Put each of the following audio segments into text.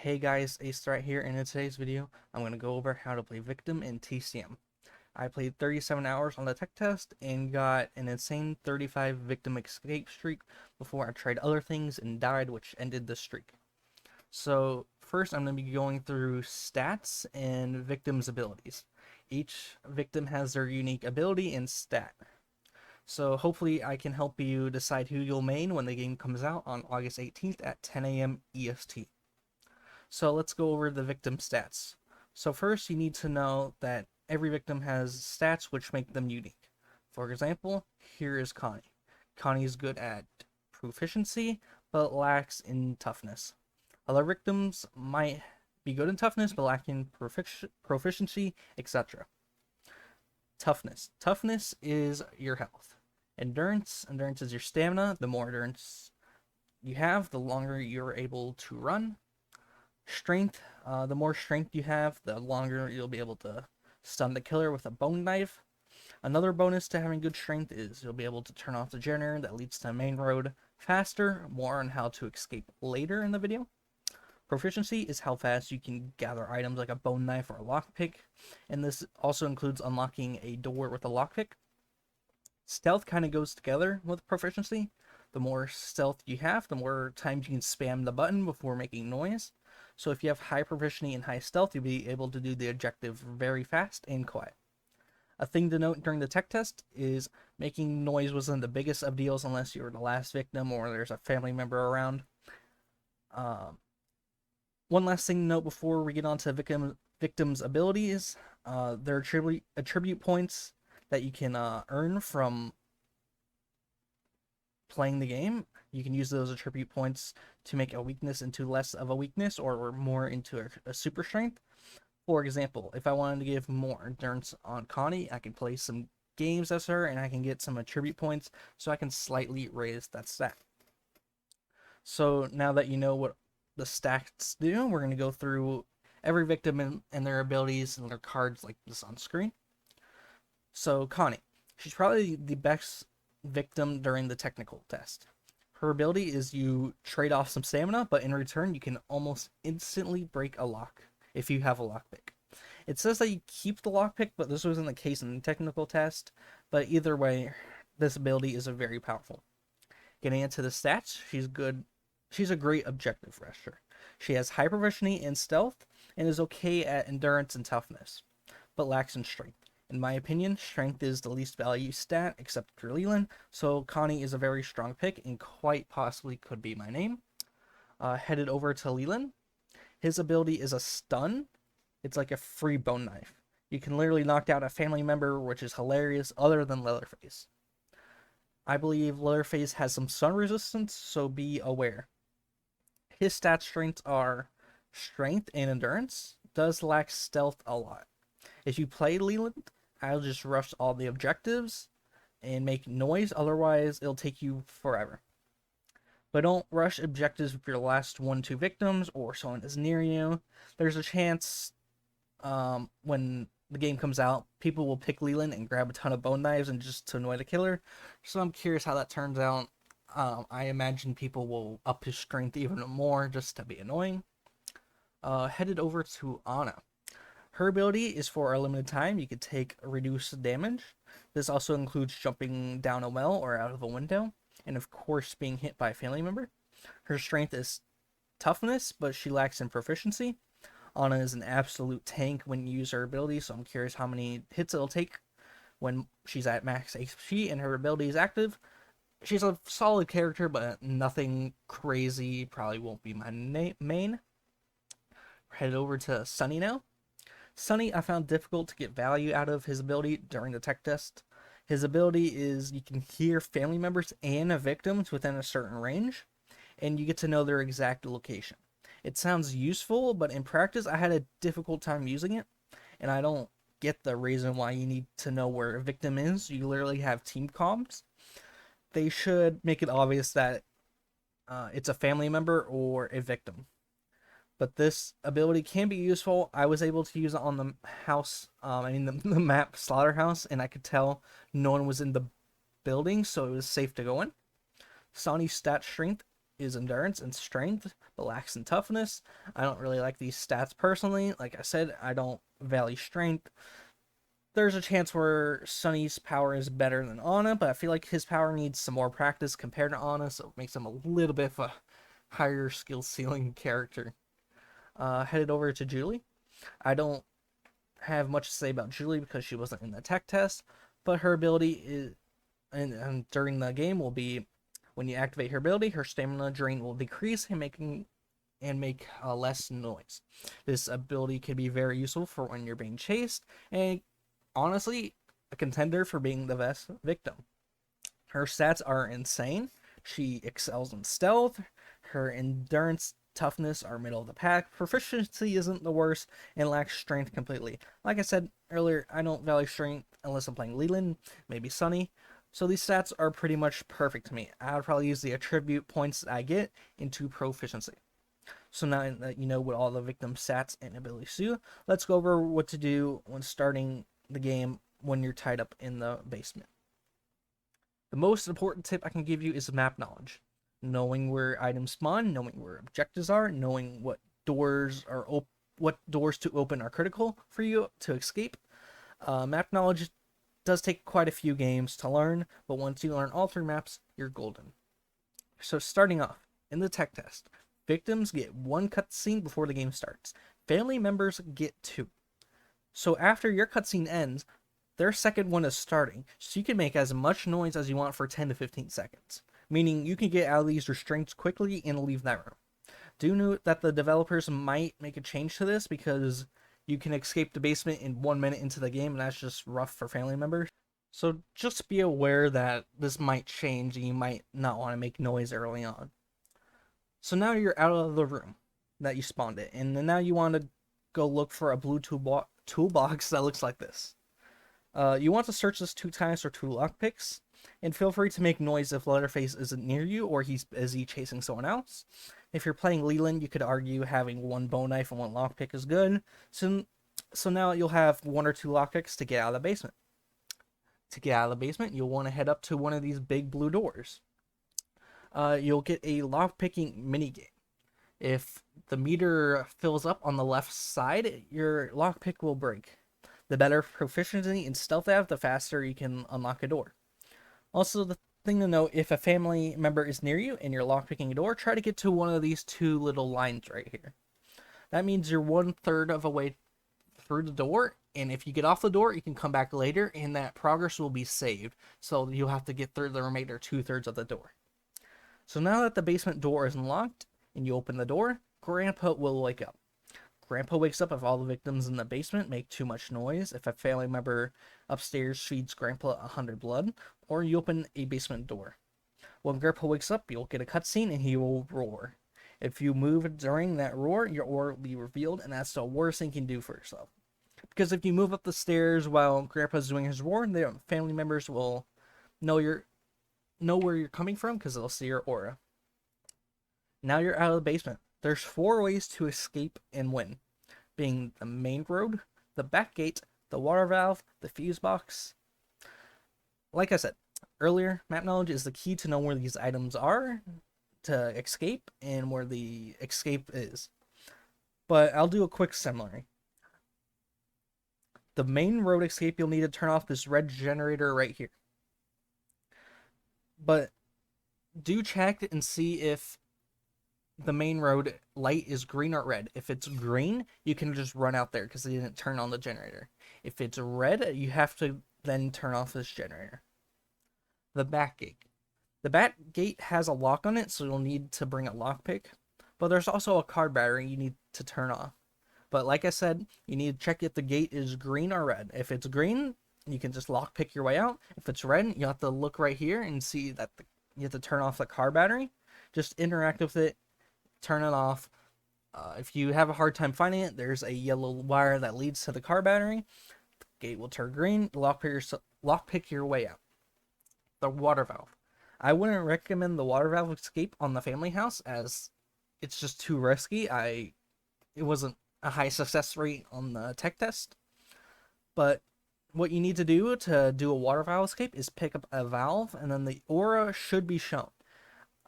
Hey guys, Ace right here, and in today's video, I'm going to go over how to play Victim in TCM. I played 37 hours on the tech test and got an insane 35 victim escape streak before I tried other things and died, which ended the streak. So first I'm going to be going through stats and victims' abilities. Each victim has their unique ability and stat. So hopefully I can help you decide who you'll main when the game comes out on August 18th at 10 a.m. EST. So let's go over the victim stats. So first you need to know that every victim has stats which make them unique. For example, here is Connie. Connie is good at proficiency, but lacks in toughness. Other victims might be good in toughness, but lack in proficiency, etc. Toughness. Toughness is your health. Endurance. Endurance is your stamina. The more endurance you have, the longer you're able to run. Strength, the more strength you have, the longer you'll be able to stun the killer with a bone knife. Another bonus to having good strength is you'll be able to turn off the generator that leads to the main road faster. More on how to escape later in the video. Proficiency is how fast you can gather items like a bone knife or a lockpick, and this also includes unlocking a door with a lockpick. Stealth kind of goes together with proficiency. The more stealth you have, the more times you can spam the button before making noise. So if you have high proficiency and high stealth, you'll be able to do the objective very fast and quiet. A thing to note during the tech test is making noise wasn't the biggest of deals unless you were the last victim or there's a family member around. One last thing to note before we get on to victims' abilities, there are attribute points that you can earn from playing the game. You can use those attribute points to make a weakness into less of a weakness or more into a super strength. For example, if I wanted to give more endurance on Connie, I can play some games as her and I can get some attribute points so I can slightly raise that stat. So now that you know what the stats do, we're going to go through every victim and their abilities and their cards like this on screen. So Connie, she's probably the best victim during the technical test. Her ability is you trade off some stamina, but in return you can almost instantly break a lock if you have a lockpick. It says that you keep the lockpick, but this wasn't the case in the technical test. But either way, this ability is very powerful. Getting into the stats, she's good. She's a great objective rusher. She has high proficiency in stealth and is okay at endurance and toughness, but lacks in strength. In my opinion, strength is the least valued stat except for Leland, so Connie is a very strong pick and quite possibly could be my name. Headed over to Leland. His ability is a stun. It's like a free bone knife. You can literally knock out a family member, which is hilarious, other than Leatherface. I believe Leatherface has some stun resistance, so be aware. His stat strengths are strength and endurance. Does lack stealth a lot. If you play Leland, I'll just rush all the objectives and make noise, otherwise it'll take you forever. But don't rush objectives with your last 1-2 victims or someone is near you. There's a chance when the game comes out, people will pick Leland and grab a ton of bone knives and just to annoy the killer. So I'm curious how that turns out. I imagine people will up his strength even more just to be annoying. Headed over to Anna. Her ability is for a limited time. You could take reduced damage. This also includes jumping down a well or out of a window, and of course being hit by a family member. Her strength is toughness, but she lacks in proficiency. Anna is an absolute tank when you use her ability, so I'm curious how many hits it'll take when she's at max HP and her ability is active. She's a solid character, but nothing crazy. Probably won't be my main. Head over to Sonny now. Sonny, I found difficult to get value out of his ability during the tech test. His ability is you can hear family members and victims within a certain range, and you get to know their exact location. It sounds useful, but in practice, I had a difficult time using it, and I don't get the reason why you need to know where a victim is. You literally have team comms. They should make it obvious that it's a family member or a victim. But this ability can be useful. I was able to use it on the house, the map Slaughterhouse, and I could tell no one was in the building, so it was safe to go in. Sonny's stat strength is endurance and strength, but lacks in toughness. I don't really like these stats personally. Like I said, I don't value strength. There's a chance where Sonny's power is better than Anna, but I feel like his power needs some more practice compared to Anna, so it makes him a little bit of a higher skill ceiling character. Headed over to Julie. I don't have much to say about Julie because she wasn't in the tech test, but her ability is, and during the game will be, when you activate her ability, her stamina drain will decrease and make less noise. This ability can be very useful for when you're being chased, and honestly, a contender for being the best victim. Her stats are insane. She excels in stealth. Her endurance, toughness are middle of the pack. Proficiency isn't the worst and lacks strength completely. Like I said earlier, I don't value strength unless I'm playing Leland, maybe Sonny. So these stats are pretty much perfect to me. I would probably use the attribute points that I get into proficiency. So now that you know what all the victim stats and abilities do, let's go over what to do when starting the game when you're tied up in the basement. The most important tip I can give you is map knowledge. Knowing where items spawn, knowing where objectives are, knowing what doors to open are critical for you to escape. Map knowledge does take quite a few games to learn, but once you learn all 3 maps, you're golden. So starting off, in the tech test, victims get 1 cutscene before the game starts. Family members get 2. So after your cutscene ends, their second one is starting, so you can make as much noise as you want for 10 to 15 seconds. Meaning you can get out of these restraints quickly and leave that room. Do note that the developers might make a change to this because you can escape the basement in 1 minute into the game, and that's just rough for family members. So just be aware that this might change and you might not want to make noise early on. So now you're out of the room that you spawned it, and then now you want to go look for a blue toolbox that looks like this. You want to search this 2 times for 2 lockpicks, and feel free to make noise if Leatherface isn't near you or he's busy chasing someone else. If you're playing Leland, you could argue having 1 bow knife and 1 lockpick is good. So now you'll have 1 or 2 lockpicks to get out of the basement. To get out of the basement, you'll want to head up to one of these big blue doors. You'll get a lockpicking minigame. If the meter fills up on the left side, your lockpick will break. The better proficiency in stealth you have, the faster you can unlock a door. Also, the thing to note, if a family member is near you and you're lockpicking a door, try to get to one of these 2 little lines right here. That means you're 1/3 of a way through the door, and if you get off the door, you can come back later, and that progress will be saved. So you'll have to get through the remainder 2/3 of the door. So now that the basement door is unlocked, and you open the door, Grandpa will wake up. Grandpa wakes up if all the victims in the basement make too much noise, if a family member upstairs feeds Grandpa 100 blood, or you open a basement door. When Grandpa wakes up, you'll get a cutscene and he will roar. If you move during that roar, your aura will be revealed, and that's the worst thing you can do for yourself. Because if you move up the stairs while Grandpa's doing his roar, the family members will know where you're coming from because they'll see your aura. Now you're out of the basement. There's 4 ways to escape and win, being the main road, the back gate, the water valve, the fuse box. Like I said earlier, map knowledge is the key to know where these items are to escape and where the escape is. But I'll do a quick summary. The main road escape, you'll need to turn off this red generator right here. But do check and see if the main road light is green or red. If it's green, you can just run out there because they didn't turn on the generator. If it's red, you have to then turn off this generator. The back gate. The back gate has a lock on it, so you'll need to bring a lockpick. But there's also a card battery you need to turn off. But like I said, you need to check if the gate is green or red. If it's green, you can just lockpick your way out. If it's red, you have to look right here and see that you have to turn off the card battery. Just interact with it. Turn it off. If you have a hard time finding it, there's a yellow wire that leads to the car battery. The gate will turn green. Lockpick your way out. The water valve. I wouldn't recommend the water valve escape on the family house as it's just too risky. It wasn't a high success rate on the tech test. But what you need to do a water valve escape is pick up a valve, and then the aura should be shown.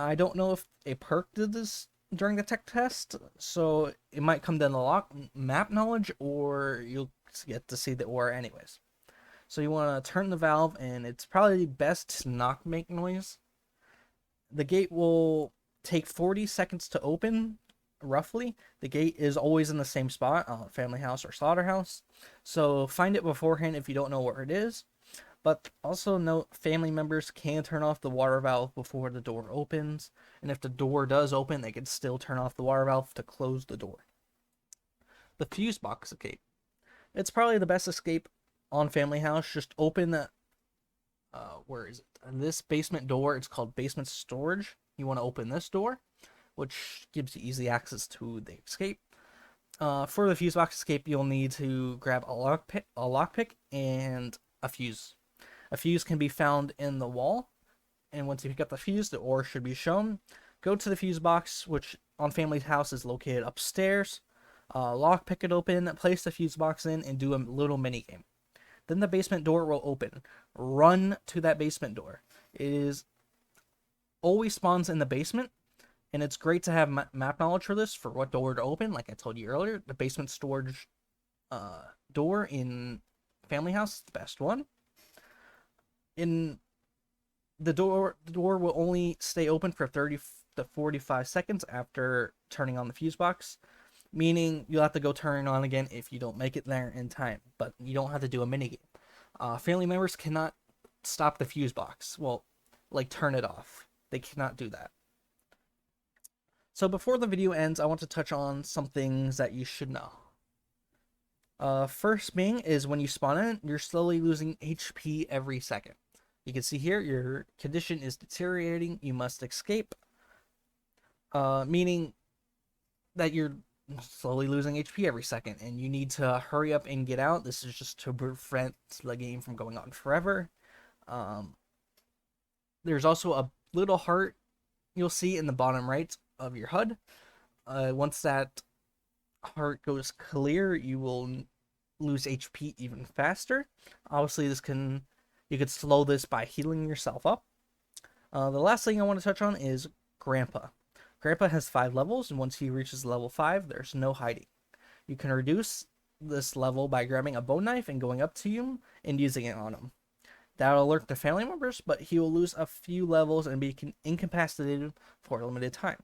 I don't know if a perk did this during the tech test, so it might come down to lock map knowledge, or you'll get to see the aura anyways. So you want to turn the valve, and it's probably best to not make noise. The gate will take 40 seconds to open, roughly. The gate is always in the same spot, family house or slaughterhouse. So find it beforehand if you don't know where it is. But also note, family members can turn off the water valve before the door opens. And if the door does open, they can still turn off the water valve to close the door. The fuse box escape. It's probably the best escape on family house. Just open the where is it? This basement door, it's called basement storage. You want to open this door, which gives you easy access to the escape. For the fuse box escape, you'll need to grab a lockpick and a fuse. A fuse can be found in the wall, and once you pick up the fuse, the ore should be shown. Go to the fuse box, which on family's house is located upstairs. Lockpick it open, place the fuse box in, and do a little mini game. Then the basement door will open. Run to that basement door. It always spawns in the basement, and it's great to have map knowledge for this, for what door to open. Like I told you earlier, the basement storage door in family house is the best one. In the door will only stay open for 30 to 45 seconds after turning on the fuse box, meaning you'll have to go turn it on again if you don't make it there in time, but you don't have to do a minigame. Family members cannot stop the fuse box. Well, like turn it off. They cannot do that. So before the video ends, I want to touch on some things that you should know. First being is when you spawn in, you're slowly losing HP every second. You can see here your condition is deteriorating. You must escape. Meaning that you're slowly losing HP every second, and you need to hurry up and get out. This is just to prevent the game from going on forever. There's also a little heart you'll see in the bottom right of your HUD. Once that heart goes clear, you will lose HP even faster. Obviously, you could slow this by healing yourself up. The last thing I want to touch on is Grandpa. Grandpa has 5 levels, and once he reaches level 5, there's no hiding. You can reduce this level by grabbing a bone knife and going up to him and using it on him. That'll alert the family members, but he will lose a few levels and be incapacitated for a limited time.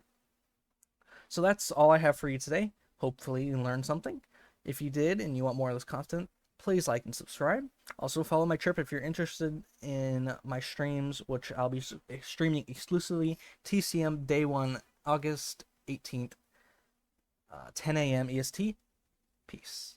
So that's all I have for you today. Hopefully you learned something. If you did and you want more of this content, please like and subscribe. Also follow my trip if you're interested in my streams, which I'll be streaming exclusively TCM Day 1, August 18th, 10 a.m. EST. Peace.